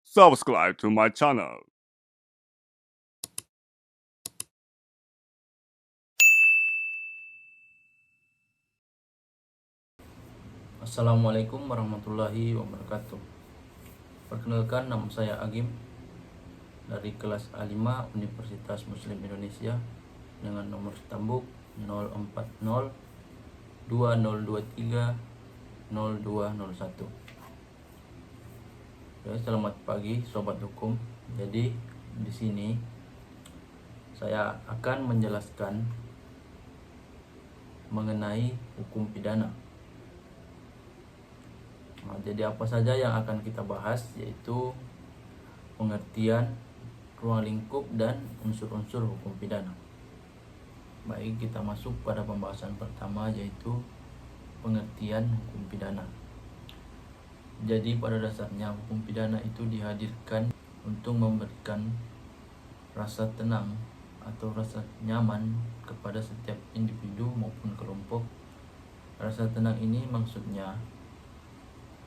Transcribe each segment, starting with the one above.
subscribe to my channel. Assalamualaikum warahmatullahi wabarakatuh. Perkenalkan, nama saya Agim dari kelas A5 Universitas Muslim Indonesia dengan nomor stambuk 040 2023 0201. Selamat pagi sobat hukum. Jadi di sini saya akan menjelaskan mengenai hukum pidana. Jadi apa saja yang akan kita bahas, yaitu pengertian, ruang lingkup, dan unsur-unsur hukum pidana. Baik, kita masuk pada pembahasan pertama, yaitu pengertian hukum pidana. Jadi pada dasarnya hukum pidana itu dihadirkan untuk memberikan rasa tenang atau rasa nyaman kepada setiap individu maupun kelompok. Rasa tenang ini maksudnya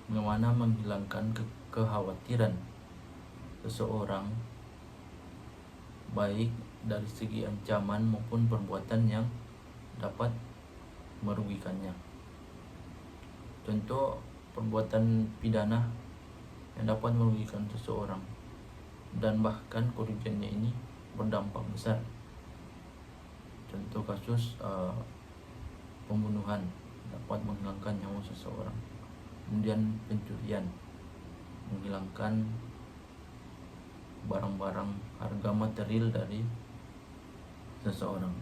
bagaimana menghilangkan kekhawatiran seseorang, baik dari segi ancaman maupun perbuatan yang dapat merugikannya. Contoh perbuatan pidana yang dapat merugikan seseorang dan bahkan kerugiannya ini berdampak besar. Contoh kasus pembunuhan dapat menghilangkan nyawa seseorang. Kemudian pencurian, menghilangkan barang-barang harga material dari seseorang.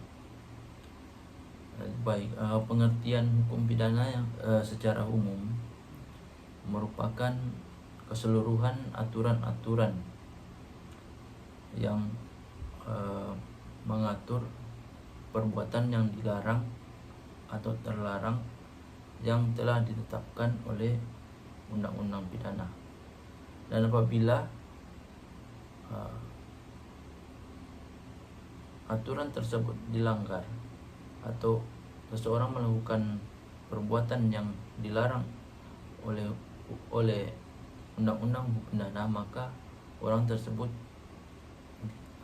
Baik, pengertian hukum pidana yang secara umum merupakan keseluruhan aturan-aturan yang mengatur perbuatan yang dilarang atau terlarang yang telah ditetapkan oleh undang-undang pidana. Dan apabila aturan tersebut dilanggar atau seseorang melakukan perbuatan yang dilarang oleh undang-undang pidana, maka orang tersebut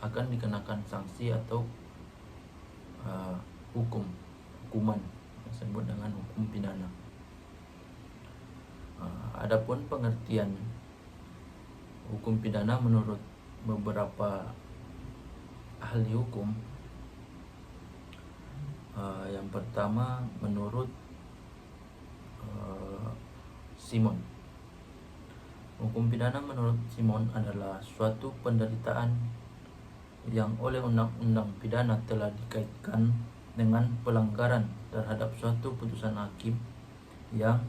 akan dikenakan sanksi atau hukuman disebut dengan hukum pidana. Adapun pengertian hukum pidana menurut beberapa ahli hukum, yang pertama menurut Simon, hukum pidana menurut Simon adalah suatu penderitaan yang oleh undang-undang pidana telah dikaitkan dengan pelanggaran terhadap suatu putusan hakim yang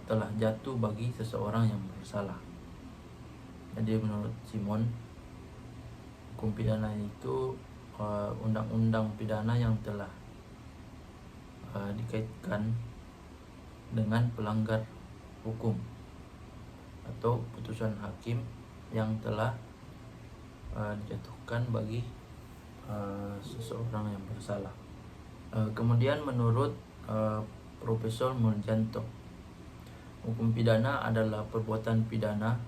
telah jatuh bagi seseorang yang bersalah. Jadi menurut Simon, hukum pidana itu undang-undang pidana yang telah dikaitkan dengan pelanggar hukum atau putusan hakim yang telah dijatuhkan bagi seseorang yang bersalah. Kemudian menurut Profesor Muljanto, hukum pidana adalah perbuatan pidana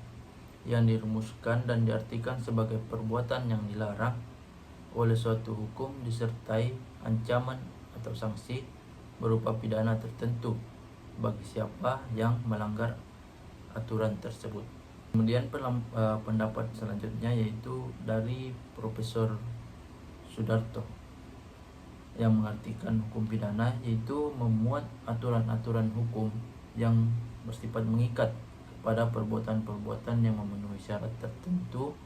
yang dirumuskan dan diartikan sebagai perbuatan yang dilarang oleh suatu hukum disertai ancaman atau sanksi berupa pidana tertentu bagi siapa yang melanggar aturan tersebut. Kemudian pendapat selanjutnya yaitu dari Profesor Sudarto, yang mengartikan hukum pidana yaitu memuat aturan-aturan hukum yang bersifat mengikat pada perbuatan-perbuatan yang memenuhi syarat tertentu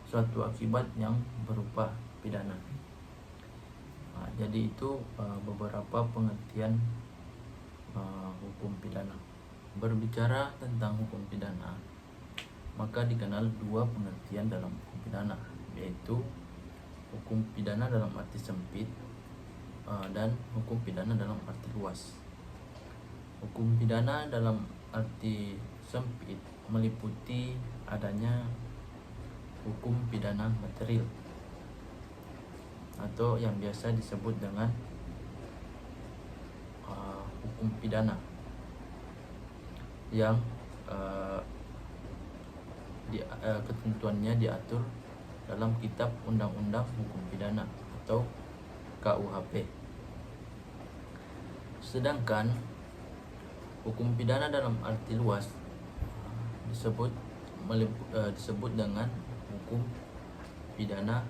suatu akibat yang berupa pidana. Jadi itu beberapa pengertian hukum pidana. Berbicara tentang hukum pidana, maka dikenal dua pengertian dalam hukum pidana, yaitu hukum pidana dalam arti sempit dan hukum pidana dalam arti luas. Hukum pidana dalam arti sempit meliputi adanya hukum pidana material atau yang biasa disebut dengan hukum pidana yang ketentuannya diatur dalam Kitab Undang-Undang Hukum Pidana atau KUHP. Sedangkan hukum pidana dalam arti luas disebut dengan hukum pidana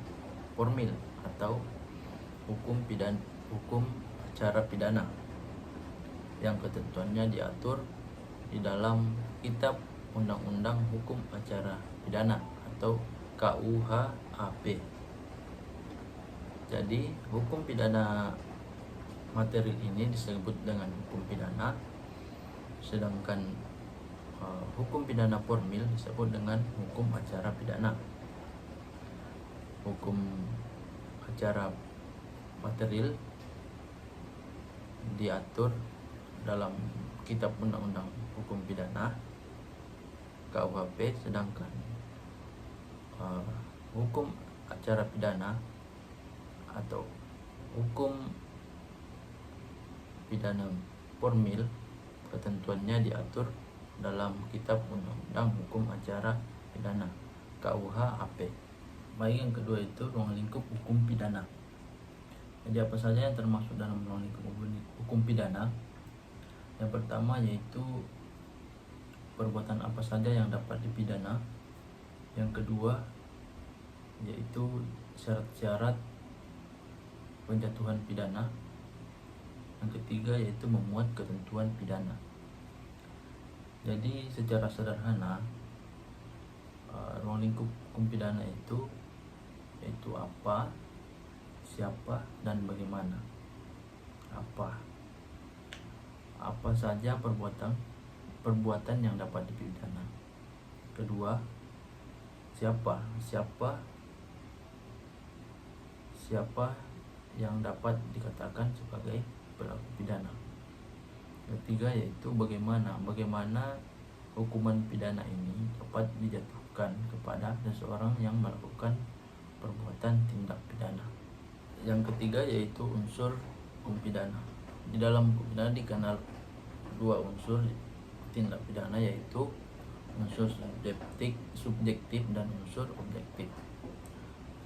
formil atau hukum acara pidana yang ketentuannya diatur di dalam Kitab Undang-Undang Hukum Acara Pidana atau KUHP. Jadi hukum pidana material ini disebut dengan hukum pidana, sedangkan hukum pidana formil disebut dengan hukum acara pidana. Hukum acara material diatur dalam Kitab Undang-Undang Hukum Pidana KUHP, sedangkan hukum acara pidana atau hukum pidana formil ketentuannya diatur dalam Kitab Undang-Undang Hukum Acara Pidana KUHP. Baik, yang kedua itu ruang lingkup hukum pidana. Jadi apa saja yang termasuk dalam ruang lingkup hukum pidana? Yang pertama yaitu perbuatan apa saja yang dapat dipidana. Yang kedua yaitu syarat-syarat penjatuhan pidana. Yang ketiga yaitu memuat ketentuan pidana. Jadi secara sederhana ruang lingkup hukum pidana itu yaitu apa, siapa, dan bagaimana. Apa saja perbuatan yang dapat dipidana. Kedua, siapa yang dapat dikatakan sebagai pelaku pidana. Ketiga yaitu bagaimana hukuman pidana ini dapat dijatuhkan kepada seseorang yang melakukan perbuatan tindak pidana. Yang ketiga yaitu unsur hukum pidana. Di dalam hukum pidana dikenal dua unsur tindak pidana, yaitu unsur subjektif dan unsur objektif.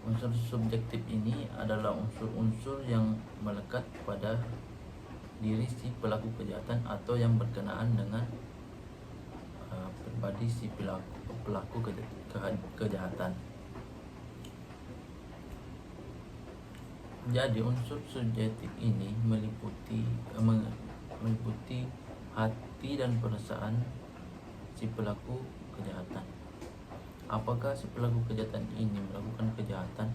Unsur subjektif ini adalah unsur-unsur yang melekat pada diri si pelaku kejahatan atau yang berkenaan dengan pribadi si pelaku kejahatan. Jadi unsur subjektif ini meliputi hati dan perasaan si pelaku kejahatan. Apakah si pelaku kejahatan ini melakukan kejahatan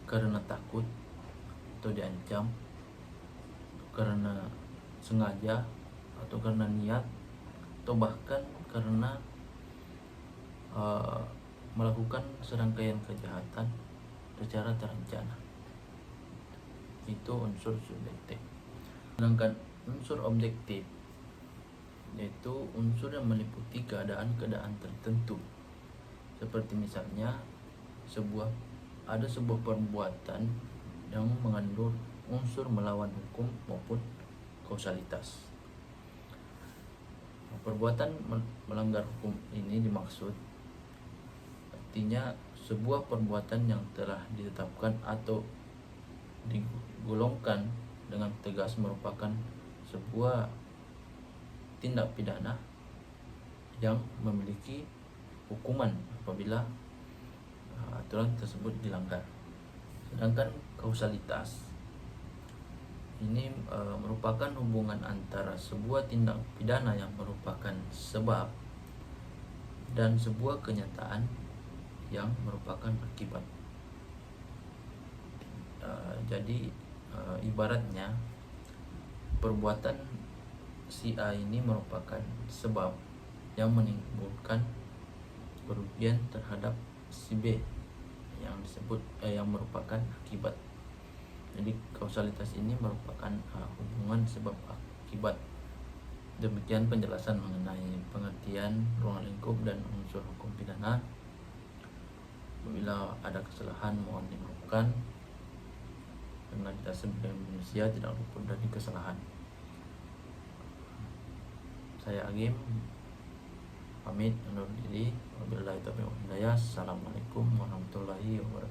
karena takut atau diancam, karena sengaja atau karena niat, atau bahkan karena melakukan serangkaian kejahatan secara terencana. Itu unsur subjektif. Sedangkan unsur objektif yaitu unsur yang meliputi keadaan-keadaan tertentu, seperti misalnya ada sebuah perbuatan yang mengandung unsur melawan hukum maupun kausalitas. Perbuatan melanggar hukum ini dimaksud artinya sebuah perbuatan yang telah ditetapkan atau digolongkan dengan tegas merupakan sebuah tindak pidana yang memiliki hukuman apabila aturan tersebut dilanggar. Sedangkan kausalitas ini merupakan hubungan antara sebuah tindak pidana yang merupakan sebab dan sebuah kenyataan yang merupakan akibat. Jadi ibaratnya perbuatan si A ini merupakan sebab yang menimbulkan kerugian terhadap si B yang merupakan akibat. Jadi kausalitas ini merupakan hubungan sebab akibat. Demikian penjelasan mengenai pengertian ruang lingkup dan unsur hukum pidana. Apabila ada kesalahan mohon dimaafkan, karena kita sebagai manusia tidak luput dari kesalahan. Saya Agim, Pamit undur diri. Wabillahi taufiq wal hidayah. Assalamualaikum warahmatullahi wabarakatuh.